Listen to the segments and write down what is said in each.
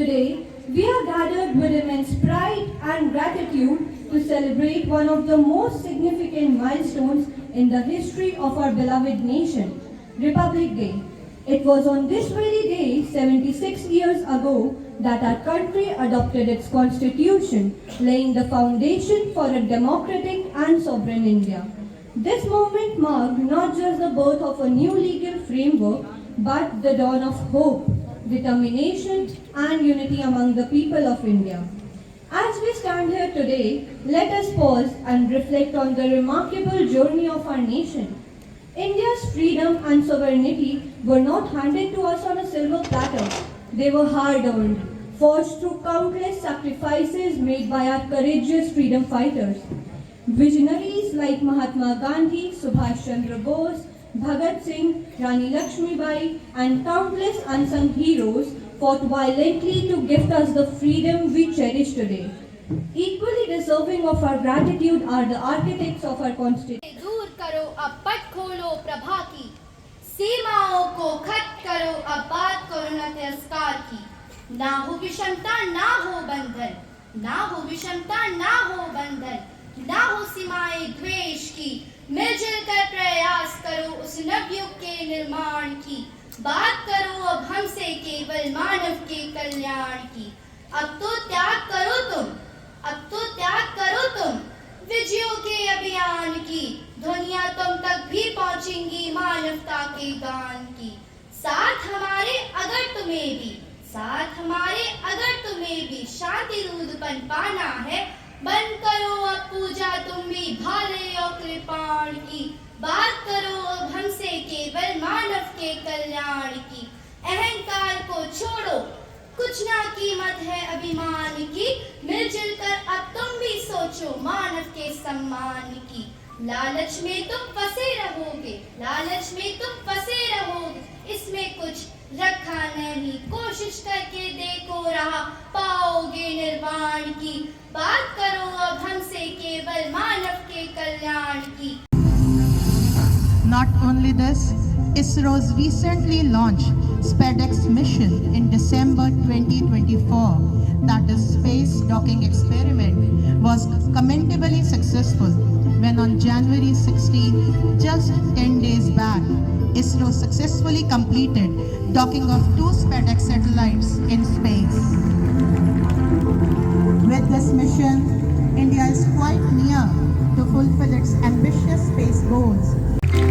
Today, we are gathered with immense pride and gratitude to celebrate one of the most significant milestones in the history of our beloved nation, Republic Day. It was on this very day, 76 years ago, that our country adopted its constitution, laying the foundation for a democratic and sovereign India. This moment marked not just the birth of a new legal framework, but the dawn of hope, determination, and unity among the people of India. As we stand here today, let us pause and reflect on the remarkable journey of our nation. India's freedom and sovereignty were not handed to us on a silver platter. They were hard-earned, forged through countless sacrifices made by our courageous freedom fighters. Visionaries like Mahatma Gandhi, Subhash Chandra Bose, Bhagat Singh, Rani Lakshmibai, and countless unsung heroes fought violently to gift us the freedom we cherish today. Equally deserving of our gratitude are the architects of our constitution. दूर करो अब पट खोलो प्रभा की, सीमाओं को खत्म करो अब बात करो न तिरस्कार की। ना हो विषमता ना हो बंधन, ना हो विषमता ना हो बंधन, ना हो सीमाएं द्वेष की। मिलजुल कर प्रयास करो उस नवयुग के निर्माण की। बात करो अब हमसे केवल मानव के कल्याण की। अब तो त्याग करो तुम, अब तो त्याग करो तुम विजयों के अभियान की। ध्वनियां तुम तक भी पहुंचेंगी मानवता के गान की। साथ हमारे अगर तुम्हें भी, साथ हमारे अगर तुम्हें भी शांति रूदपन पाना है, बंद करो अब पूजा तुम भी भाले और कृपाण की। बात करो अब हमसे केवल मानव के कल्याण की। अहंकार को छोड़ो, कुछ ना कीमत है अभिमान की। मिलजुल कर अब तुम भी सोचो मानव के सम्मान की। लालच में तुम फंसे रहोगे, लालच में तुम फंसे रहोगे, इसमें कुछ रखा नहीं। कोशिश करके देखो राह पाओगे निर्वाण की। बात करो अब हमसे केवल मानव के कल्याण की। Not only this, ISRO's recently launched SpaceX mission in December 2024, that is Space Docking Experiment, was commendably successful when on January 16, just 10 days back, ISRO successfully completed docking of 2 SpaceX satellites in space. With this mission, India is quite near to fulfill its ambitious space goals.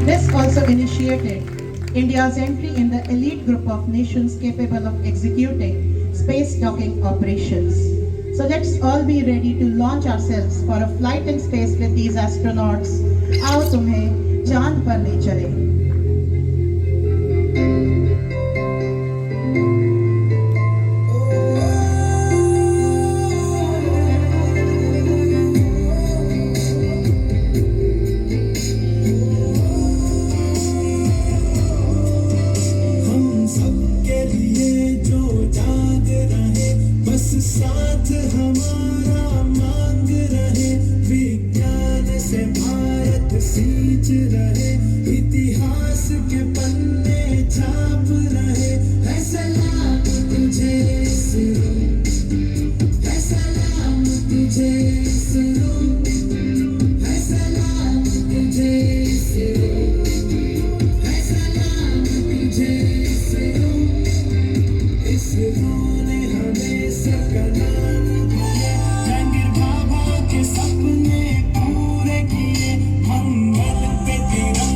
This also initiated India's entry in the elite group of nations capable of executing space docking operations. So let's all be ready to launch ourselves for a flight in space with these astronauts. आओ तुम्हें चांद पर ले चले। साथ हमारा मांग रहे, विज्ञान से भारत सींच रहे, इतिहास के पन्ने छाप रहे। है सलाम तुझे इसरो, है सलाम तुझे इसरो, है सलाम तुझे इसरो, है सलाम तुझे इसरो। इसरो ने हमें सबका नाम दिया, जहांगीर बाबा के सपने पूरे किए, मंगल पे तिरंगा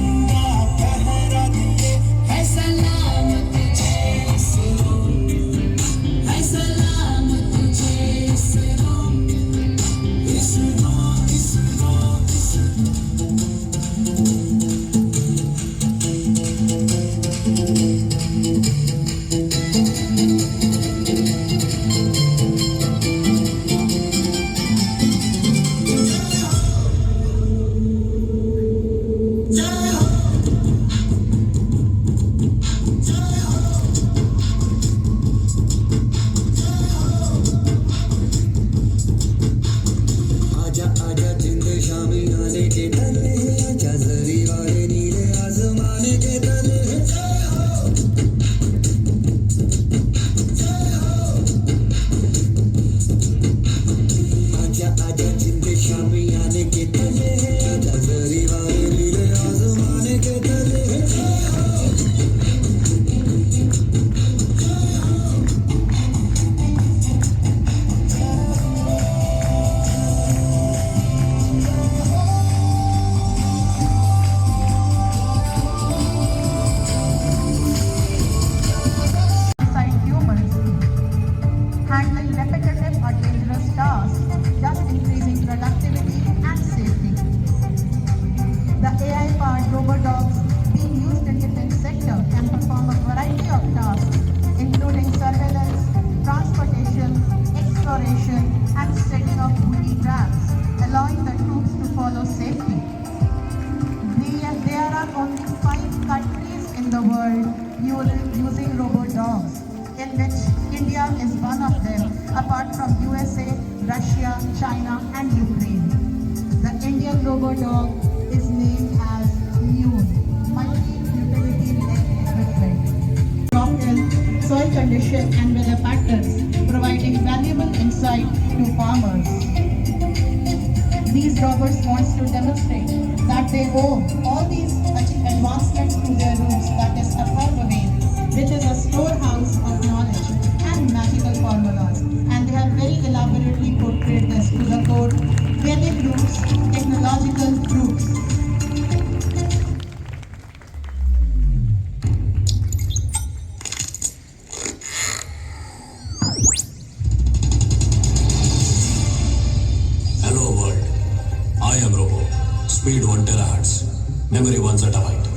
is one of them, apart from USA, Russia, China, and Ukraine. The Indian robo-dog is named as Mune, multi-utility leg equipment. Crop health, soil condition, and weather patterns, providing valuable insight to farmers. These robots want to demonstrate that they owe all these advancements to their roots, that is Atharvaved, which is a storehouse of knowledge and magical formulas. And they have very elaborately portrayed this to the code Vedic roots, technological roots. Hello world, I am Robo. Speed 1 terahertz. Memory 1 zettabyte.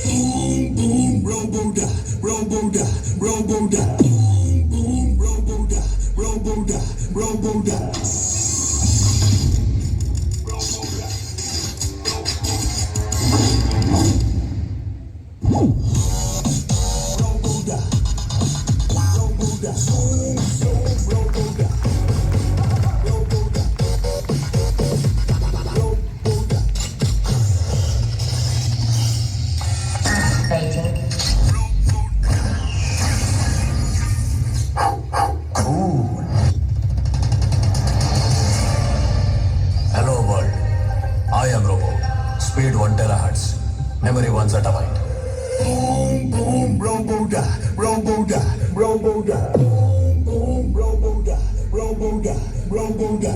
Boom, boom, Robo-da, Robo-da, Robo-da. Boom, boom, Robo-da, Robo-da, Robo-da. Robo-da, Robo-da, Robo-da, Robo-da, Robo-da. Hello world, I am Robo. Speed 1 terahertz. Memory 1 zettabyte. Boom, boom, Robo-da, Robo-da, Robo-da. Boom, boom, Robo-da, Robo-da, Robo-da. Robo-da, Robo-da, Robo-da, Robo-da, Robo-da.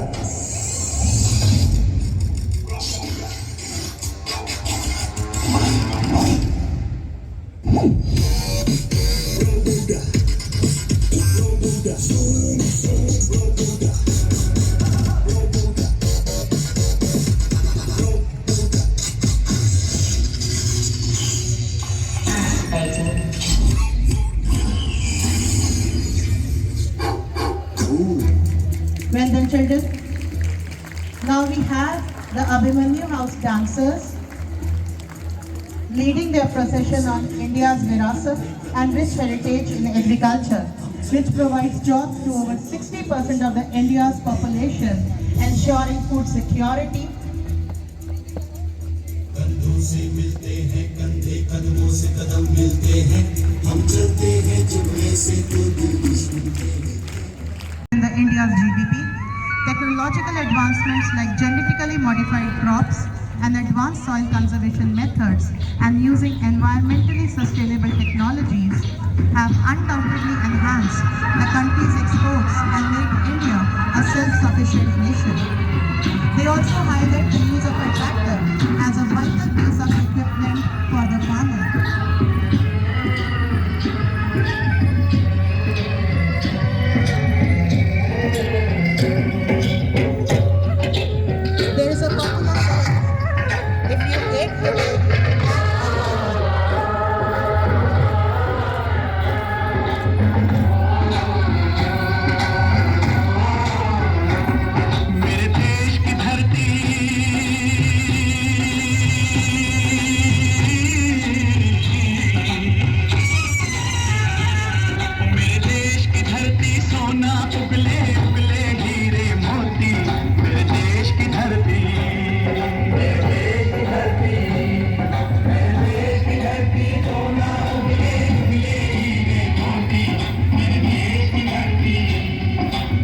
Well done, children. Now we have the Abhimanyu House dancers leading their procession on India's Virasat and rich heritage in agriculture, which provides jobs to over 60% of the India's population, ensuring food security. In the India's GDP, technological advancements like genetically modified crops and advanced soil conservation methods and using environmentally sustainable technologies have undoubtedly enhanced the country's exports and made India a self-sufficient nation. They also highlight the use of a tractor as a vital piece of equipment for the farmer. There is a popular saying, if you hate women, मेरे देश की धरती मेरे देश की धरती सोना उगले उगले हीरे मोती मेरे देश की धरती मेरे देश की धरती मेरे देश की धरती सोना उगले उगले हीरे मोती मेरे देश की धरती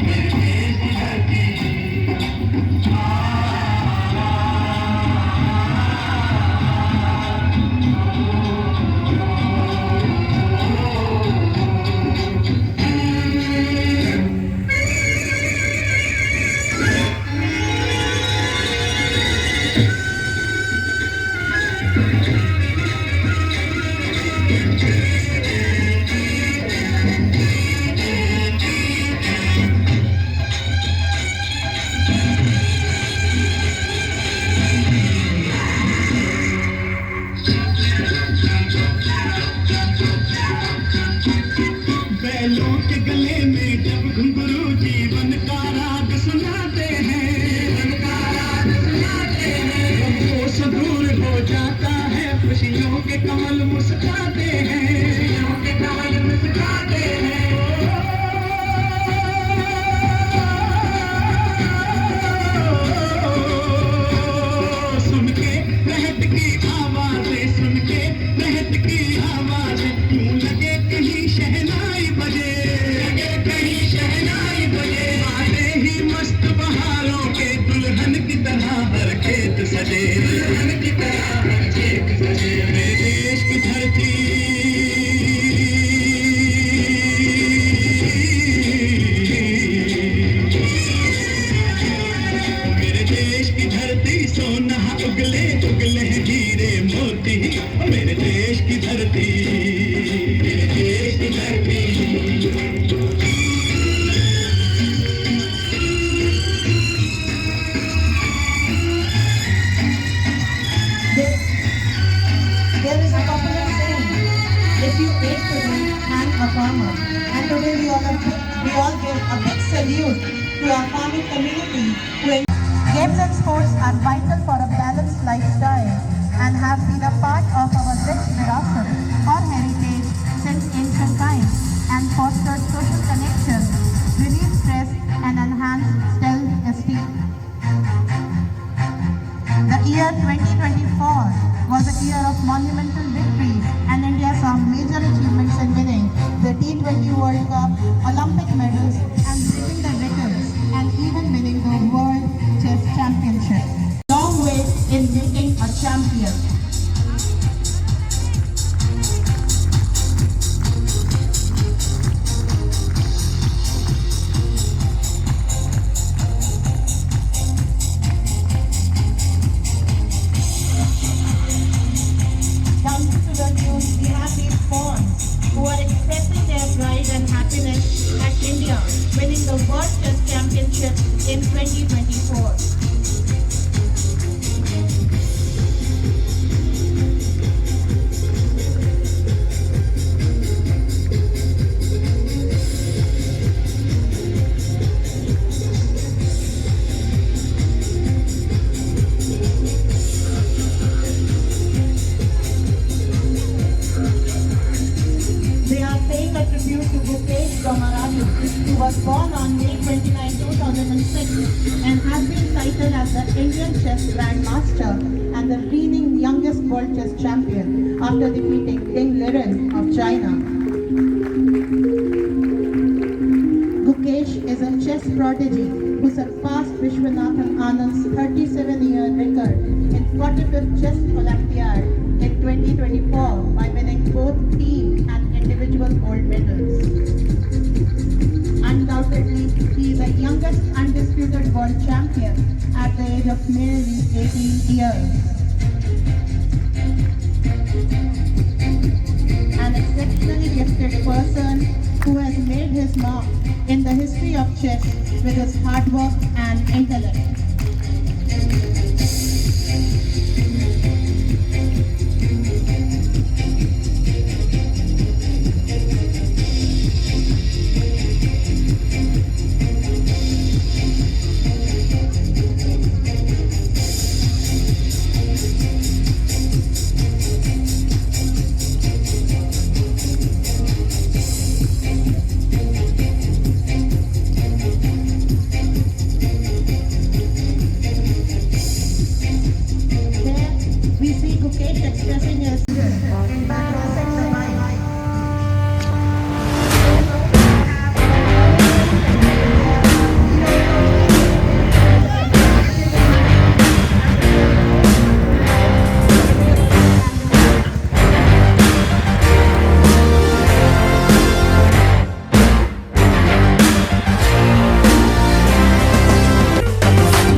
मेरे देश की धरती बैलों के गले में जब घुंघरू जीवन का राग सुनाते हैं जीवन का राग सुनाते हैं हमको सुदूर हो जाता है खुशियों के कमल मुस्कुराते हैं खुशियों के कमल मुस्कुराते हैं all give a big salute to our farming community who games and sports are vital for a balanced lifestyle and have been a part of our rich virasat or heritage since ancient times and fostered social connection, relieve stress and enhance self-esteem. The year 2024 was a year of monumental victories and India saw major achievements in winning the T20 World Cup, Olympic medals and breaking the records and even winning the World Chess Championship. Long way in making a champion. Coming to the news, we have these pawns who are expressing their pride and happiness at India winning the World Chess Championship in 2024. They are paying a tribute to Gukesh Gamaraju, who was born on May 29, 2006 and has been cited as the Indian chess grandmaster and the reigning youngest world chess champion after defeating King Liren of China. Gukesh is a chess prodigy who surpassed Vishwanathan Anand's 37-year record in 45th Chess Olympiad in 2024 by winning both team and individual gold medals. Undoubtedly, he is the youngest undisputed world champion at the age of merely 18 years. An exceptionally gifted person who has made his mark in the history of chess with his hard work and intellect. We see Gukesh expressing his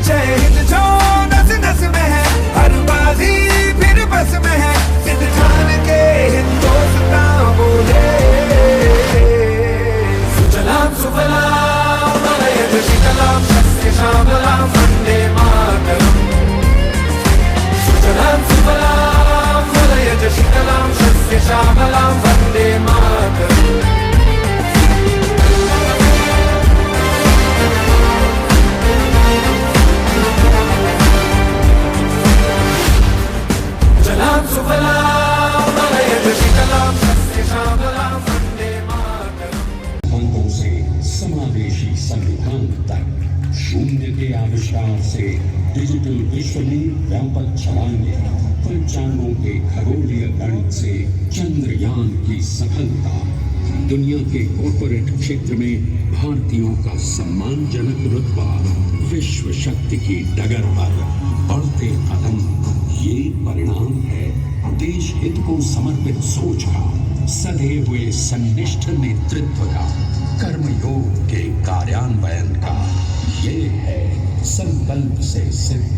जय हिंद जो नस नस में है हर बाजी फिर बस में है सिद्ध ठान के हिंदुस्तान बोले सुजलाम सुफलाम मलयज शीतलाम शस्य श्यामलाम वंदे मातरम सुजलाम सुफलाम मलयज शीतलाम शस्य श्यामलाम वंदे मातरम जलाम सुफलाम मलयज शीतलाम शस्य श्यामलाम वंदे मातरम। अंकों से समावेशी संविधान तक शून्य के आविष्कार से डिजिटल विश्व में व्यापक छलांगे, पंचांगों के खगोलीय गणित से चंद्रयान की सफलता, दुनिया के कॉर्पोरेट क्षेत्र में भारतीयों का सम्मानजनक रुतबा, विश्व शक्ति की डगर पर बढ़ते कदम, ये परिणाम है देश हित को समर्पित सोच का, सधे हुए सन्निष्ठ नेतृत्व का, कर्मयोग के कार्यान्वयन का। ये है संकल्प से सिद्धि।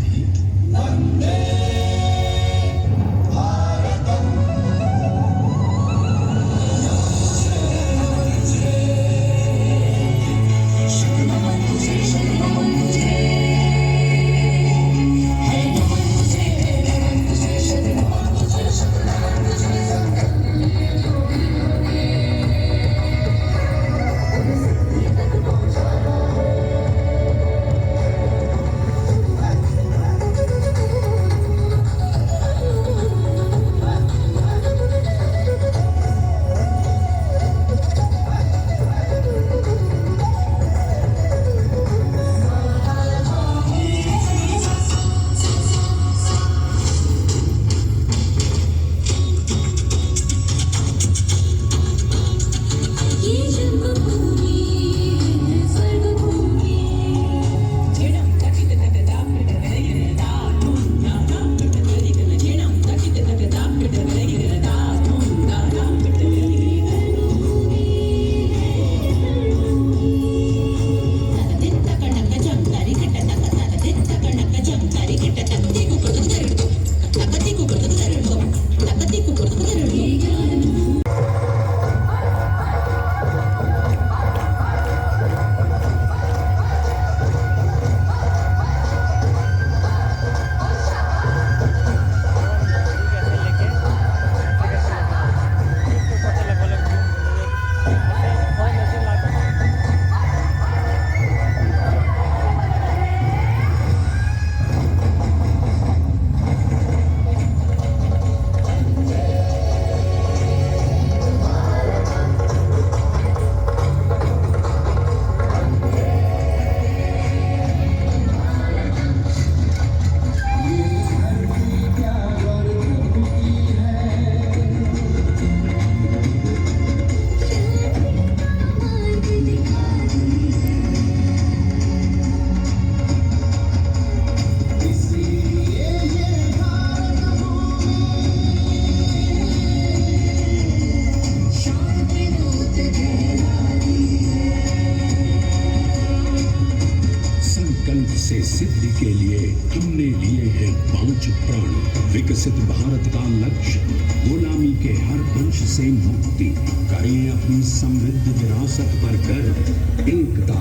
सिद्धि के लिए हमने लिए हैं 5 प्रण। विकसित भारत का लक्ष्य, गुलामी के हर अंश से मुक्ति, करें अपनी समृद्ध विरासत पर गर्व। एकता,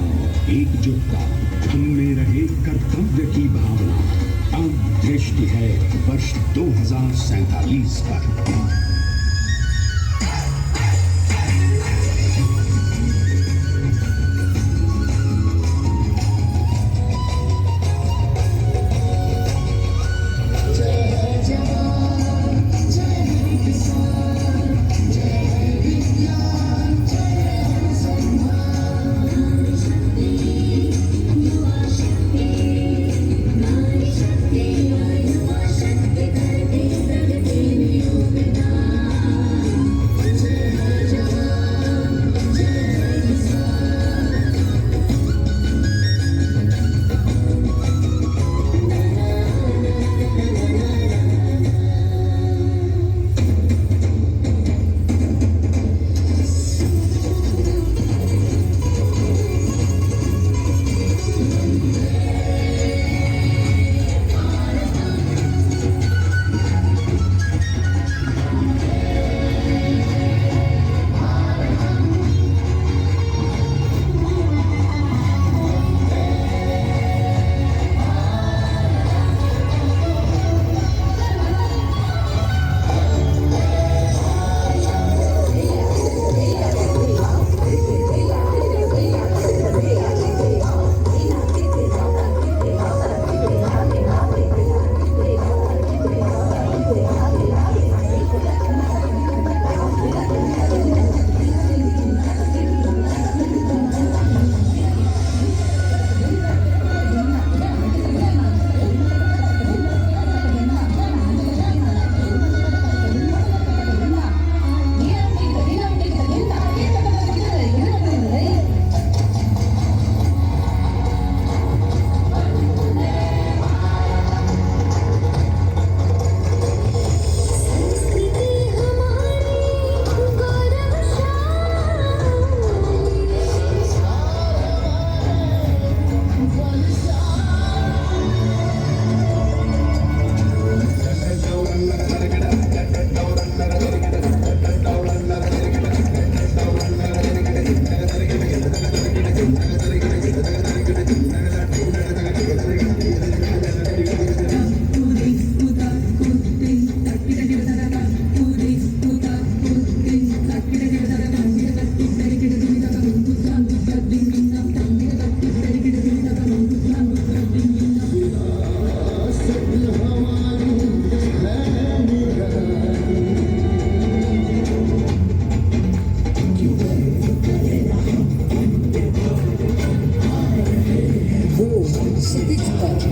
एकजुटता, हम में रहे कर्तव्य की भावना। अब दृष्टि है वर्ष 2047 पर।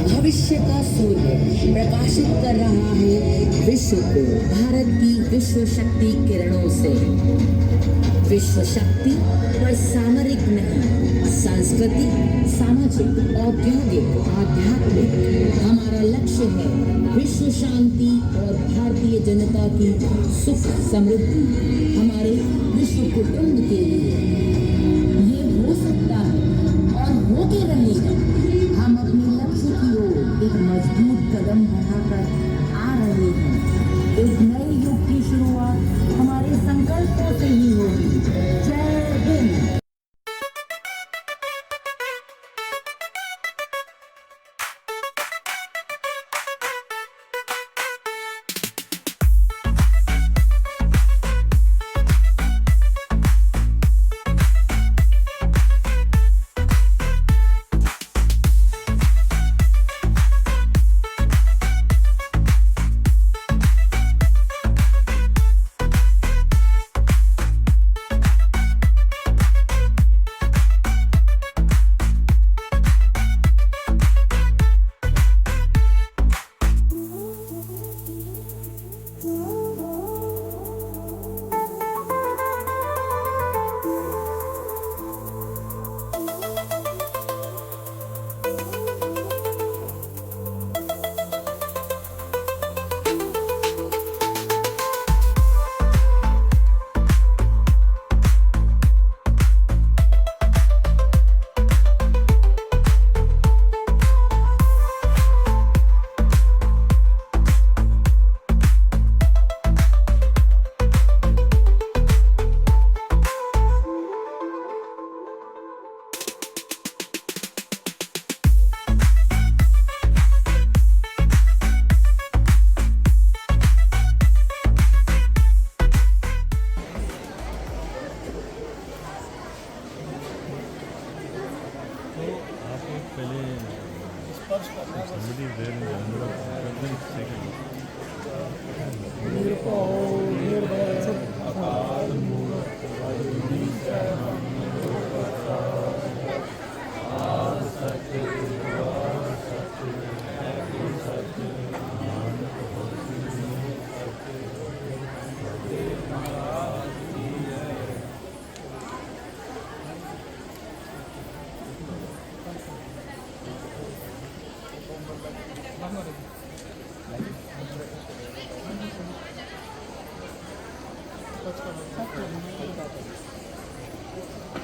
भविष्य का सूर्य प्रकाशित कर रहा है विश्व को भारत की विश्व शक्ति किरणों से। विश्व शक्ति पर सामरिक नहीं, सांस्कृतिक, सामाजिक, औद्योगिक, आध्यात्मिक हमारा लक्ष्य है विश्व शांति और भारतीय जनता की सुख समृद्धि हमारे विश्व कुटुंब के लिए। ये हो सकता है और हो के रहेगा। हम अपने लक्ष्य की ओर एक मजबूत कदम बढ़ाकर आ रहे हैं। इस नए युग की शुरुआत हमारे संकल्पों से ही होगी। जय हिंद।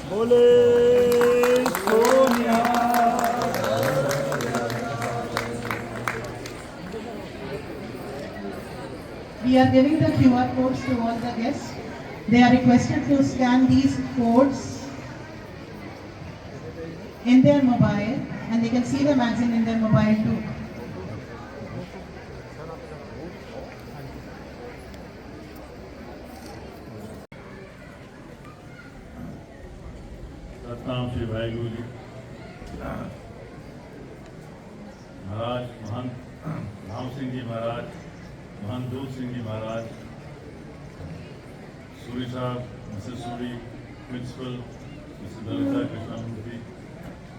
बोले Sonia. We are giving the QR codes to all the guests. They are requested to scan these codes in their mobile, and they can see the magazine in their mobile too. Satnam Shri Waheguru ji महाराज, महंत राम सिंह जी महाराज, महंत दूध सिंह जी महाराज, सूरी साहब, Mrs Suri, principal Mrs Lalita Krishnamurthy,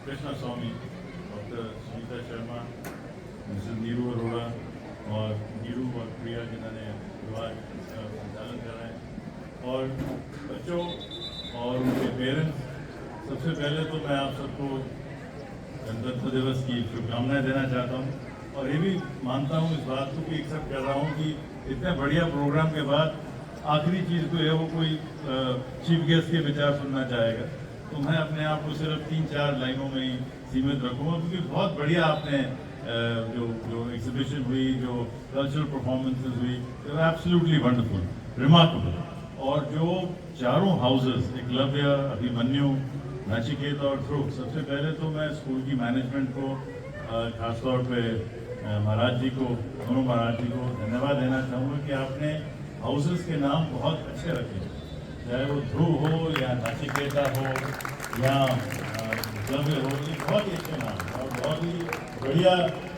Krishna Swami, doctor Sunita Sharma, Mrs Neeru Arora और नीरू और प्रिया जिन्होंने विभाग इसका संचालन कर रहे हैं, और बच्चों और उनके पेरेंट्स, सबसे पहले तो मैं आप सबको गणतंत्र दिवस की शुभकामनाएं देना चाहता हूं, और ये भी मानता हूं, इस बात को भी एक्सेप्ट कर रहा हूं कि इतने बढ़िया प्रोग्राम के बाद आखिरी चीज़ तो है वो कोई चीफ गेस्ट के विचार सुनना चाहेगा, तो मैं अपने आप को सिर्फ 3-4 लाइनों में ही सीमित रखूँगा, क्योंकि बहुत बढ़िया आपने जो एग्जीबिशन हुई, जो कल्चरल परफॉर्मेंसेज हुई, एब्सोल्युटली वंडरफुल, रिमार्केबल। और जो चारों हाउसेस, एकलव्य, अभिमन्यु, नचिकेत और ध्रुव, सबसे पहले तो मैं स्कूल की मैनेजमेंट को, खासतौर पे महाराज जी को, दोनों महाराज जी को धन्यवाद देना चाहूँगा कि आपने हाउसेस के नाम बहुत अच्छे रखे, चाहे वो ध्रुव हो या नचिकेता हो या एकलव्य हो, ये बहुत ही अच्छे नाम हैं और बहुत ही बढ़िया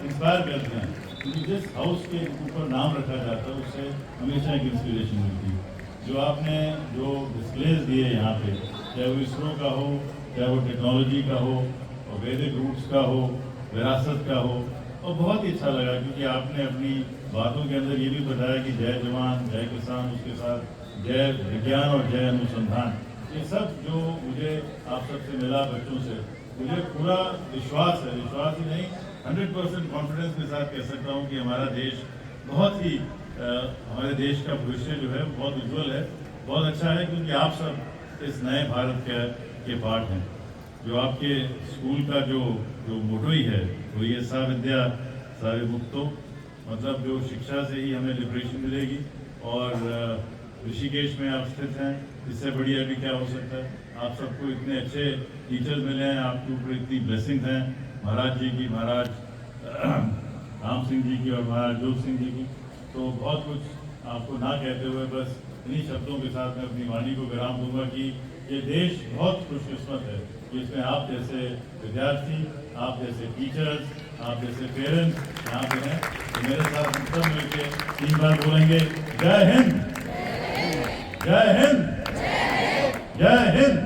इंस्पायर करते हैं, क्योंकि जिस हाउस के ऊपर नाम रखा जाता है उससे हमेशा एक इंस्पिरेशन मिलती है। जो आपने जो डिस्प्लेज दिए यहाँ पे, चाहे वो इसरो का हो, चाहे वो टेक्नोलॉजी का हो, और वैदिक रूट्स का हो, विरासत का हो, और बहुत ही अच्छा लगा क्योंकि आपने अपनी बातों के अंदर ये भी बताया कि जय जवान, जय किसान, उसके साथ जय विज्ञान और जय अनुसंधान, ये सब जो मुझे आप सबसे मिला बच्चों से, मुझे पूरा विश्वास है, विश्वास ही नहीं 100% कॉन्फिडेंस के साथ कह सकता हूँ कि हमारा देश बहुत ही हमारे देश का भविष्य जो है बहुत उज्जवल है, बहुत अच्छा है, क्योंकि आप सब इस नए भारत के पार्ट हैं। जो आपके स्कूल का जो मोटो ही है वो ये सा विद्या सा विमुक्तो, मतलब जो शिक्षा से ही हमें लिबरेशन मिलेगी, और ऋषिकेश में आप स्थित हैं, इससे बढ़िया भी क्या हो सकता है। आप सबको इतने अच्छे टीचर्स मिले हैं, आपके ऊपर इतनी ब्लेसिंग हैं महाराज जी की, महाराज राम सिंह जी की और महाराज जोग सिंह जी की, तो बहुत कुछ आपको ना कहते हुए बस इन्हीं शब्दों के साथ मैं अपनी वाणी को विराम दूंगा कि ये देश बहुत खुशकिस्मत है कि इसमें आप जैसे विद्यार्थी, आप जैसे टीचर्स, आप जैसे पेरेंट्स यहाँ पे हैं। तो मेरे साथ हम सब मिलकर 3 बार बोलेंगे, जय हिंद, जय हिंद, जय हिंद।